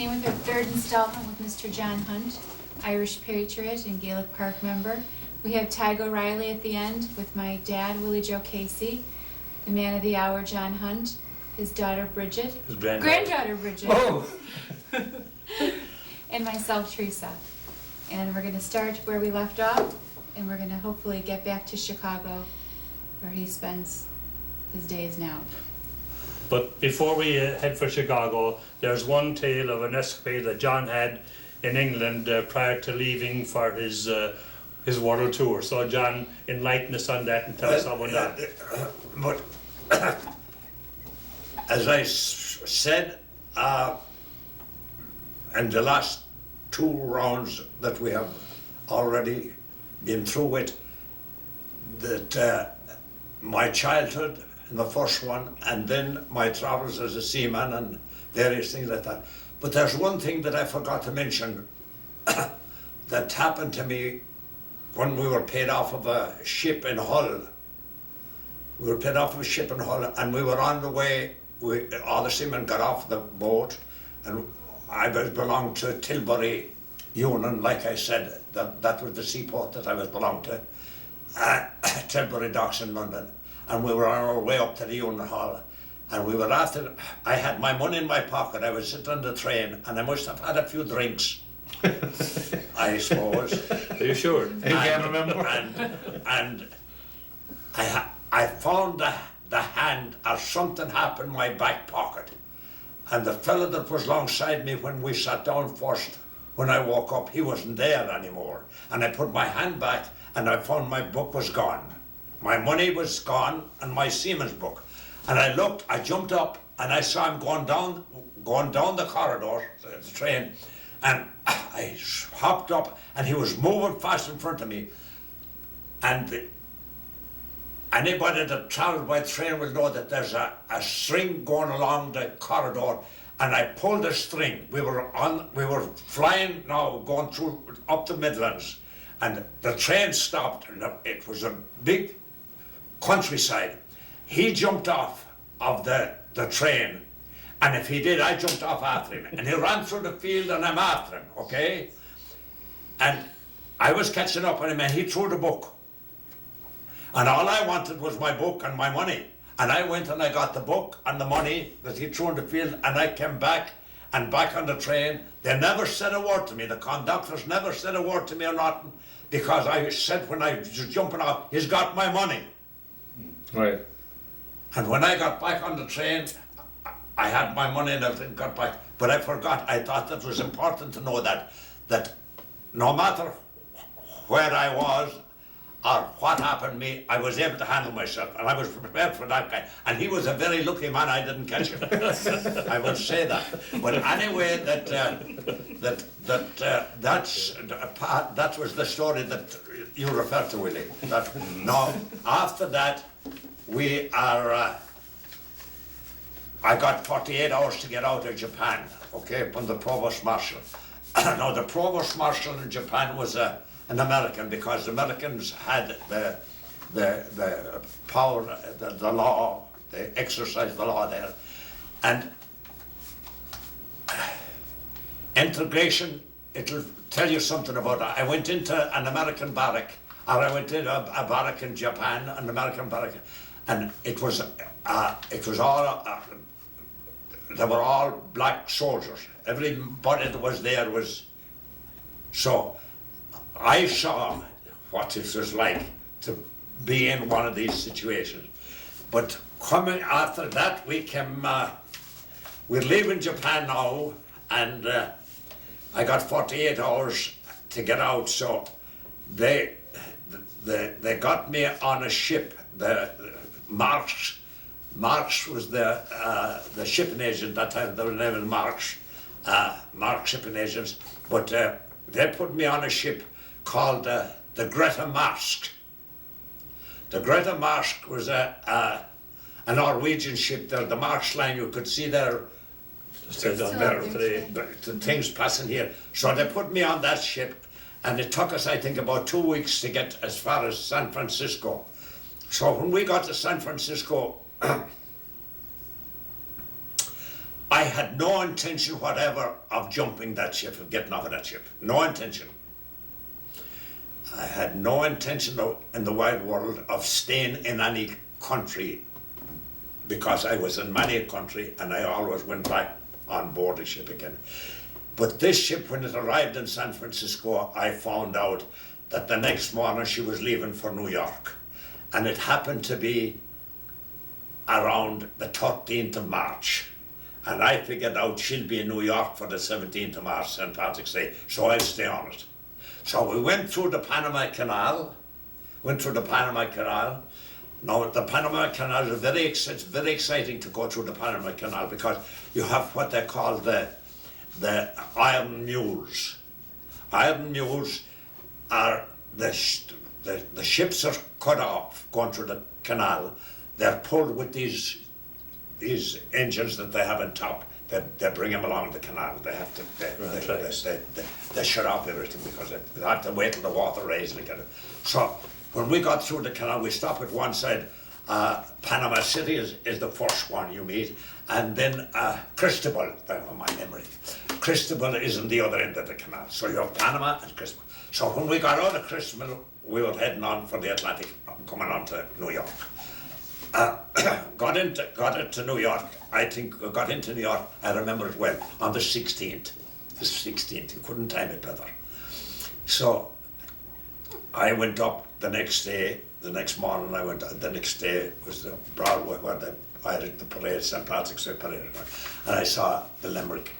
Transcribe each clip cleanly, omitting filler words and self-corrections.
continue with our third installment with Mr. John Hunt, Irish patriot and Gaelic Park member. We have Tygo O'Reilly at the end with my dad, Willie Joe Casey, the man of the hour, John Hunt, his daughter Bridget, His granddaughter Bridget, Oh! and myself, Teresa. And we're going to start where we left off, and we're going to hopefully get back to Chicago, where he spends his days now. But before we head for Chicago, there's one tale of an escapade that John had in England prior to leaving for his world tour. So John, enlighten us on that and tell us about that. But as I said, in the last two rounds that we have already been through with, that my childhood in the first one, and then my travels as a seaman and various things like that. But there's one thing that I forgot to mention that happened to me when we were paid off of a ship in Hull. We were paid off of a ship in Hull, and we were on the way. All the seamen got off the boat, and I belonged to Tilbury Union, like I said. That was the seaport that I was belonged to, Tilbury Docks in London. And we were on our way up to the Union Hall, and we were after. I had my money in my pocket. I was sitting on the train, and I must have had a few drinks, I suppose. Are you sure? You can't remember? And I found the hand, or something happened in my back pocket, and the fellow that was alongside me when we sat down first, when I woke up, he wasn't there anymore. And I put my hand back, and I found my book was gone. My money was gone, and my seaman's book. And I looked, I jumped up, and I saw him going down the corridor, the train, and I hopped up, and he was moving fast in front of me. And anybody that travels by train will know that there's a string going along the corridor, and I pulled the string. We were flying now, going through up the Midlands, and the train stopped, and it was a big countryside. He jumped off of the train, and if he did, I jumped off after him, and he ran through the field, and I'm after him, okay? And I was catching up on him, and he threw the book. And all I wanted was my book and my money. And I went and I got the book and the money that he threw in the field, and I came back on the train. They never said a word to me. The conductors never said a word to me or nothing, because I said when I was jumping off, he's got my money. Right. And when I got back on the train, I had my money and everything got back. But I forgot, I thought that was important to know that no matter where I was, or what happened to me, I was able to handle myself, and I was prepared for that guy. And he was a very lucky man I didn't catch him. I will say that. But anyway, that was the story that you referred to, Willie. Now, after that, I got 48 hours to get out of Japan, okay, from the provost marshal. Now, the provost marshal in Japan was an American, because the Americans had the power, the law, they exercised the law there. And integration, it'll tell you something about that. I went into an American barrack, or I went into a barrack in Japan, an American barrack, and it was all, they were all black soldiers. Everybody that was there was, so I saw what it was like to be in one of these situations. But coming after that, we're leaving Japan now, and I got 48 hours to get out, so they got me on a ship. The Marsh was the shipping agent that time. They were named Marsh shipping agents, but they put me on a ship called the Greta Marsk. The Greta Marsk was a Norwegian ship there. The Marsh line, you could see there, the things passing here. So they put me on that ship, and it took us, I think, about 2 weeks to get as far as San Francisco. So when we got to San Francisco, I had no intention whatever of jumping that ship, of getting off of that ship. No intention. I had no intention in the wide world of staying in any country, because I was in many a country and I always went back on board the ship again. But this ship, when it arrived in San Francisco, I found out that the next morning she was leaving for New York. And it happened to be around the 13th of March. And I figured out she'll be in New York for the 17th of March, St. Patrick's Day, so I'll stay on it. So we went through the Panama Canal, Now, the Panama Canal is it's very exciting to go through the Panama Canal, because you have what they call the iron mules. Iron mules are the ships are cut off going through the canal. They're pulled with these engines that they have on top. They bring them along the canal. They have to they shut off everything, because they have to wait till the water rises and get it. So when we got through the canal, we stopped at one side. Panama City is the first one you meet, and then Cristobal. My memory. Cristobal is on the other end of the canal. So you have Panama and Cristobal. So when we got out of Cristobal, we were heading on for the Atlantic, coming on to New York. Got into New York. I think got into New York. I remember it well on the 16th. The 16th. You couldn't time it better. So I went up the next day. The next morning I went. The next day was the Broadway where I had the parade, St. Patrick's Day parade, and I saw the Limerick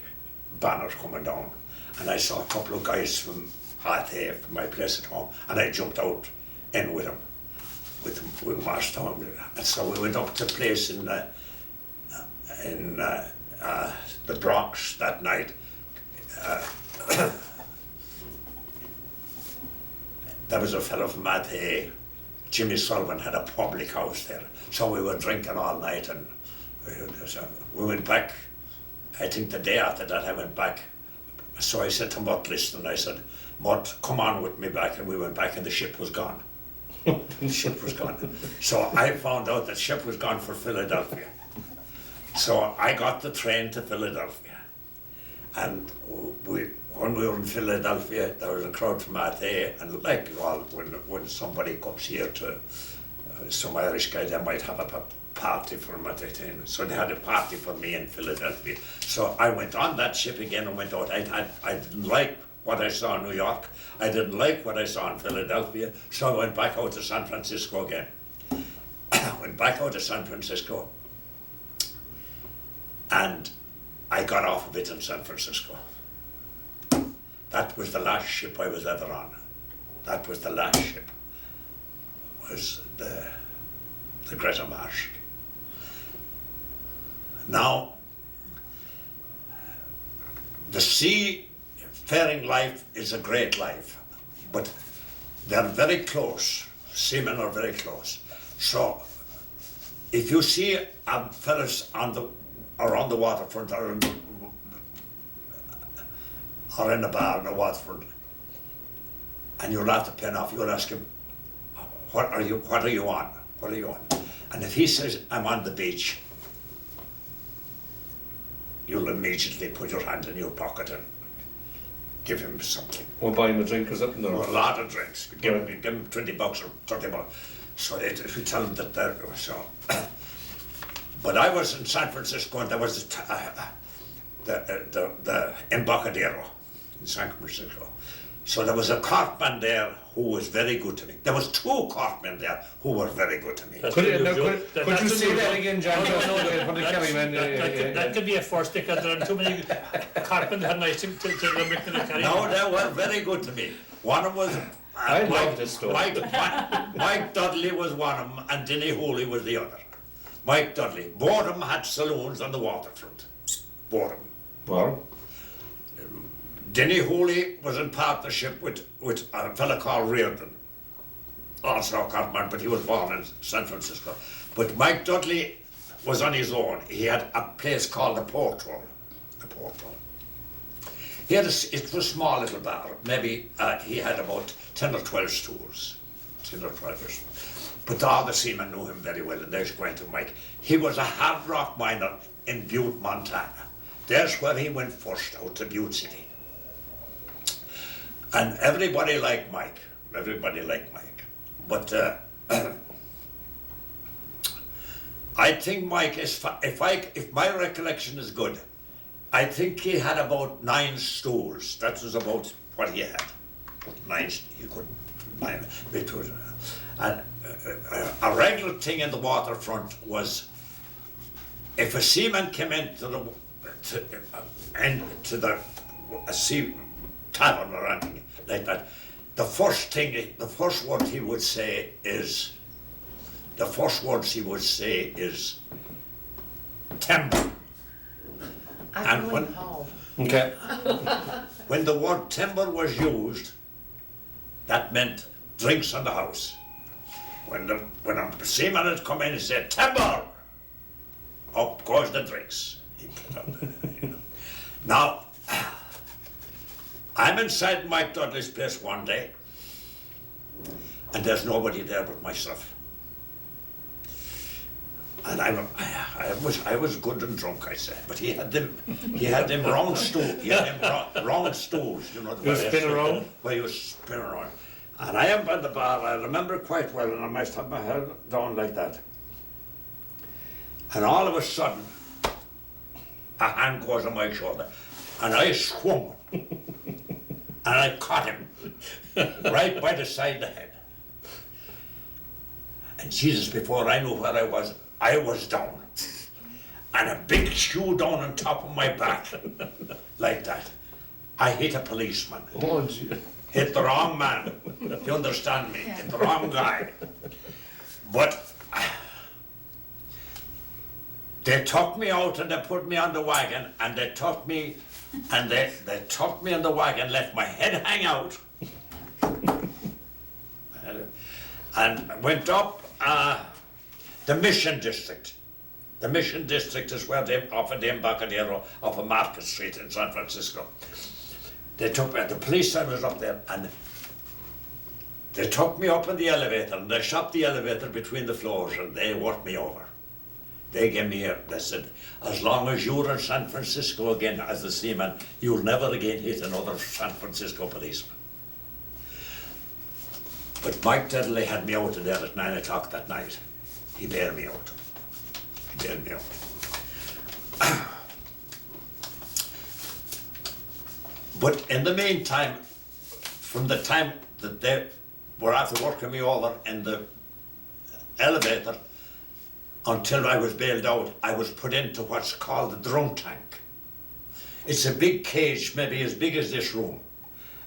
banners coming down, and I saw a couple of guys from my place at home, and I jumped out in with them. With Marshal, and so we went up to a place in the Bronx that night. There was a fellow from Mathey, Jimmy Sullivan, had a public house there, so we were drinking all night, and we went back. I think the day after that I went back. So I said to Mutt, listen, I said, Mutt, come on with me back, and we went back, and the ship was gone. The ship was gone. So I found out that ship was gone for Philadelphia. So I got the train to Philadelphia. And when we were in Philadelphia, there was a crowd from Mathey, and like when somebody comes here to some Irish guy, they might have a party for him at the time. So they had a party for me in Philadelphia. So I went on that ship again and went out. I didn't like what I saw in New York. I didn't like what I saw in Philadelphia, so I went back out to San Francisco again. Went back out to San Francisco, and I got off of it in San Francisco. That was the last ship I was ever on. That was the last ship. Was the Greta Marshal. Now, the seafaring life is a great life, but they're very close. Seamen are very close. So, if you see fellas around the waterfront or in a bar on the waterfront, and you'll have to pen off, you'll ask him, what are you on? What are you on? And if he says, I'm on the beach, you'll immediately put your hand in your pocket and give him something. Or buy him a drink or something? Or a lot of drinks. Give him $20 or $30. So if you tell him that there, so. But I was in San Francisco, and there was the Embarcadero in San Francisco. So there was a cartman there who was very good to me. There was two cartmen there who were very good to me. could you say that again, John? That could be a first, because there are too many carpenters had nice to Limerick to the carry. No, they were very good to me. One of them was I love this story. Mike Dudley was one of them, and Denny Hooley was the other. Mike Dudley. Both of them had saloons on the waterfront. Both of them. Well, Denny Hooley was in partnership with a fella called Reardon, also a cartman, but he was born in San Francisco. But Mike Dudley was on his own. He had a place called the Portal. The Portal. He had it was a small little bar. Maybe he had about 10 or 12 stools. 10 or 12 stools. But all the seamen knew him very well, and they was going to Mike. He was a hard rock miner in Butte, Montana. there's where he went first, out to Butte City. And everybody liked Mike. But I think Mike is, if my recollection is good, I think he had about 9 stools. That was about what he had. 9, he could, 9, between. And a regular thing in the waterfront was, if a seaman came into the sea tavern or anything like that, the first words he would say is timber. And Okay. when the word timber was used, that meant drinks in the house. When a seaman had come in and said, timber, up goes the drinks. Now, I'm inside Mike Dudley's place one day, and there's nobody there but myself. And I was good and drunk, I said, but he had them round stools. He had them round stools, you know. You were spinning around? Well, he was spinning around. And I am by the bar, I remember quite well, and I must have my head down like that. And all of a sudden, a hand goes on my shoulder, and I swung, and I caught him right by the side of the head. And Jesus, before I knew where I was down, and a big shoe down on top of my back, like that. I hit a policeman. Oh, gee. Hit the wrong man. You understand me? Hit the wrong guy. But they took me out and they put me on the wagon, and they took me on the wagon, left my head hang out, and went up the Mission District. The Mission District is where they off of the Embarcadero, off of Market Street in San Francisco. They took me, the police was up there, and they took me up in the elevator, and they shot the elevator between the floors, and they worked me over. They gave me they said, as long as you're in San Francisco again as a seaman, you'll never again hit another San Francisco policeman. But Mike Dudley had me out of there at 9 o'clock that night. He bailed me out. But in the meantime, from the time that they were after working me over in the elevator until I was bailed out, I was put into what's called the drum tank. It's a big cage, maybe as big as this room.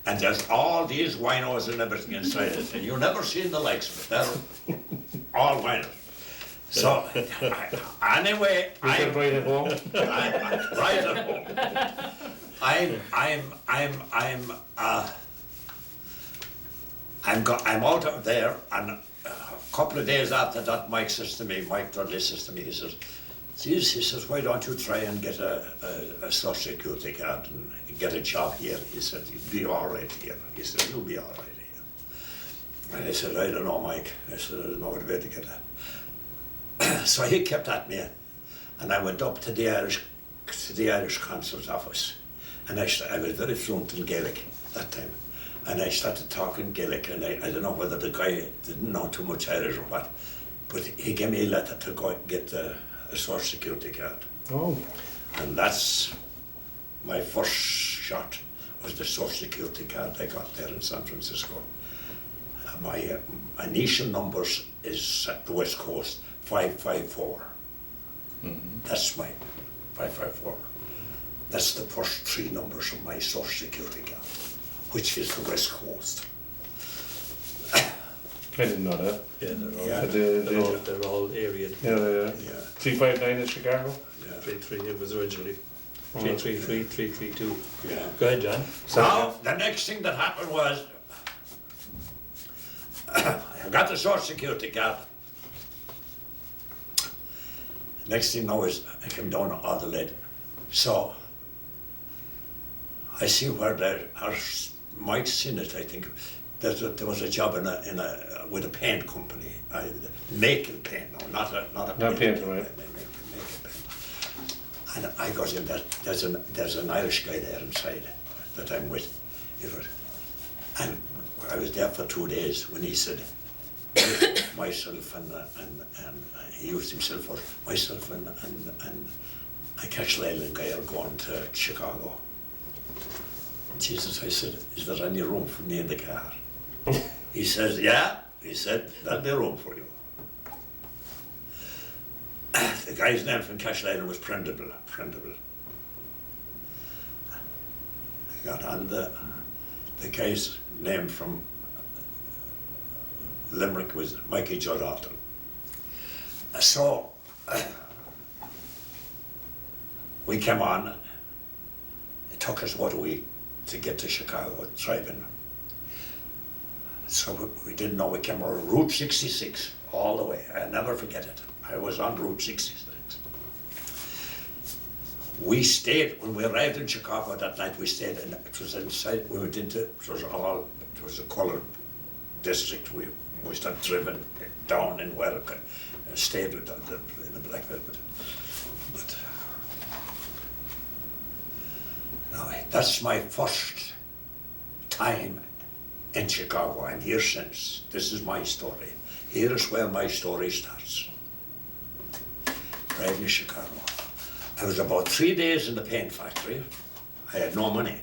And there's all these winos and everything inside it. And you've never seen the likes of it. They're all winos. So, anyway, I'm right at home. right at home. I'm out of there, and a couple of days after that, Mike Dudley says to me, he says, geez, he says, why don't you try and get a social security card and get a job here? He said, you'll be all right here. He said, you'll be all right here. And I said, I don't know, Mike. I said, I don't know what way to get it. So he kept at me, and I went up to the Irish consul's office, and I was very fluent in Gaelic that time, and I started talking Gaelic, and I don't know whether the guy didn't know too much Irish or what, but he gave me a letter to go get a social security card. Oh. And that's my first shot, was the social security card I got there in San Francisco. My initial numbers is at the West Coast, 554. Mm-hmm. That's my 554. That's the first 3 numbers of my social security card, which is the West Coast. I didn't know that. Yeah, they're all area. Yeah. 359 is Chicago? Yeah. 33, it was originally 333, 332. Yeah. Go ahead, John. So now, the next thing that happened was, I got the social security card. Next thing now is I came down to Adelaide. So I see where Mike's seen it, I think. There was a job with a paint company, making paint, no, not a Not paint, right. Making paint. And I goes in there, there's an Irish guy there inside that I'm with. He goes, and I was there for 2 days when he said, myself and he used himself for myself and a Cashel Island guy are going to Chicago. Jesus, I said, is there any room for me in the car? He says, yeah. He said, there'll be room for you. The guy's name from Cashel Island was Prendable. I got on the guy's name from Limerick was Mikey Judd Alton. So we came on. It took us about a week to get to Chicago driving. So we didn't know we came on Route 66 all the way. I'll never forget it. I was on Route 66. We stayed, when we arrived in Chicago that night, we stayed, and it was inside, we went into, it was a colored district. We started driven down in Welcome, and stayed with in the Black Velvet. But no, that's my first time in Chicago. I'm here since. This is my story. Here is where my story starts. Driving to Chicago. I was about 3 days in the paint factory. I had no money.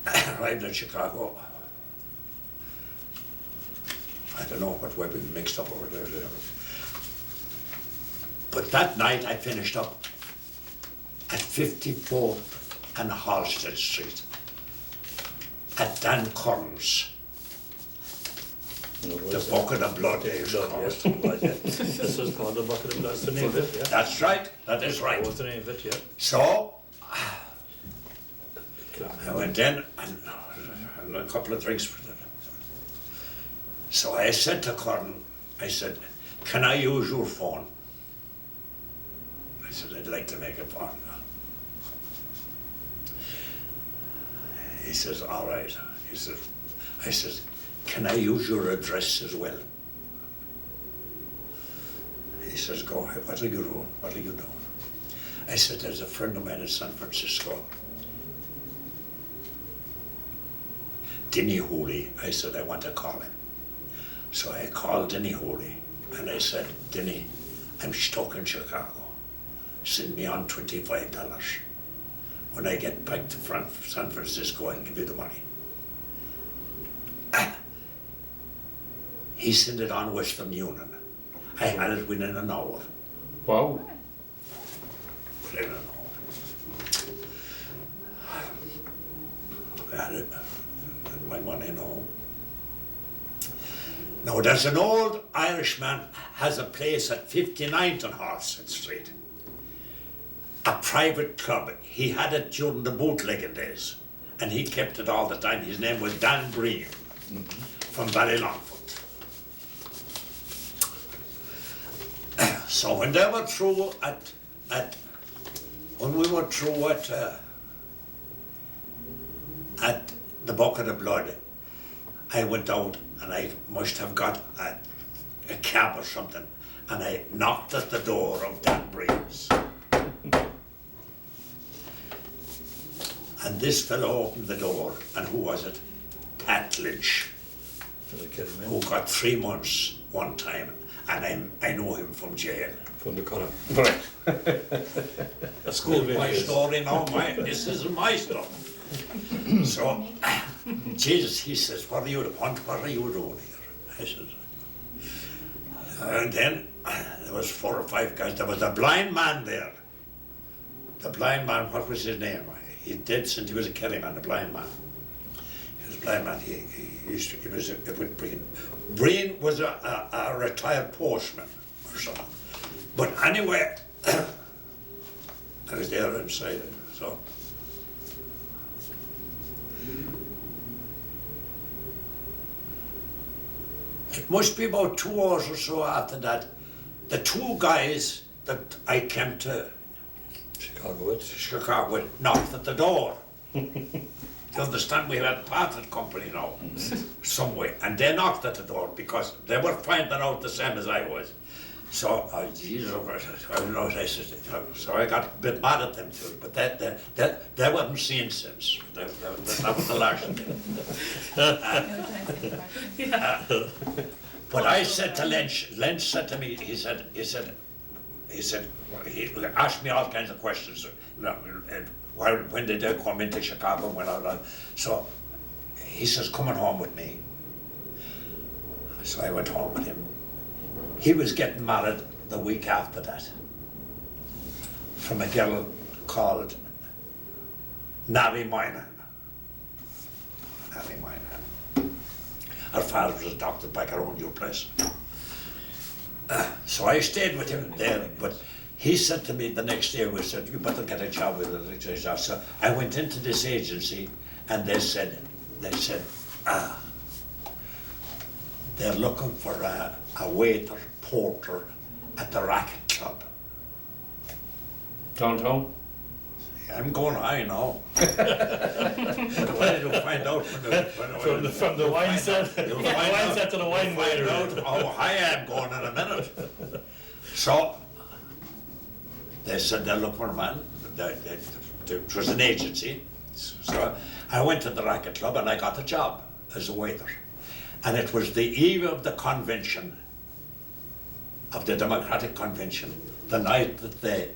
Arrived in Chicago. I don't know what way we mixed up over there. But that night I finished up at 54th and Halstead Street at Dan Corns. The Bucket of Blood, This was called the Bucket of Blood. That's the name of it, yeah. That's right, that is right. That was the name of it, yeah. So, I went in and had a couple of drinks with them. So I said to Corn, I said, can I use your phone? I said, I'd like to make a phone call. He says, all right. He said, I said, can I use your address as well? He says, go ahead, what are you doing? What are you doing? I said, there's a friend of mine in San Francisco. Denny Hooley. I said, I want to call him. So I called Denny Hooley and I said, Denny, I'm stuck in Chicago. Send me on $25. When I get back to San Francisco, I'll give you the money. He sent it on Western Union. I had it within an hour. Wow. Within an hour. I had it. And my money now. Now there's an old Irishman has a place at 59th and Halstead Street. A private club. He had it during the bootlegging days. And he kept it all the time. His name was Dan Breen from Ballylongford. So when they were through when we were through at the Bucket of Blood, I went out and I must have got a cab or something, and I knocked at the door of Dan Breen's. And this fellow opened the door, and who was it? Pat Lynch, who got 3 months one time, and I know him from jail. From the color. Right. A school My story now, this is my stuff. So, Jesus, he says, what are you doing here? I said, and then there was 4 or 5 guys. There was a blind man there. The blind man, what was his name? He dead since he was a Kelly man, the blind man. He was a blind man. He was with Breen. Breen was a retired postman or something. But anyway, I was there inside it, so. It must be about 2 hours or so after that, the 2 guys that I came to Chicago with knocked at the door. You understand, we had parted company now, some way, and they knocked at the door because they were finding out the same as I was. So, Jesus, I don't know what I said. So I got a bit mad at them too, but they wasn't seen since. That was the last thing. But I said to Lynch said to me, he said, he asked me all kinds of questions. When did they come into Chicago? So he says, coming home with me. So I went home with him. He was getting married the week after that from a girl called Navy Moynihan. Navy Moynihan. Her father was a doctor back at our own new place. So I stayed with him there, but he said to me the next day, we said, you better get a job with it. So I went into this agency and they said, they're looking for a waiter, porter at the racket club. Downtown? I'm going high now. Well, you'll find out From the wine set, You'll the find wine out. set to the wine You'll find waiter. out how high I'm going in a minute. So they said they're looking for a man. It was an agency. So I went to the racket club and I got a job as a waiter. And it was the eve of the convention, of the Democratic Convention, the night that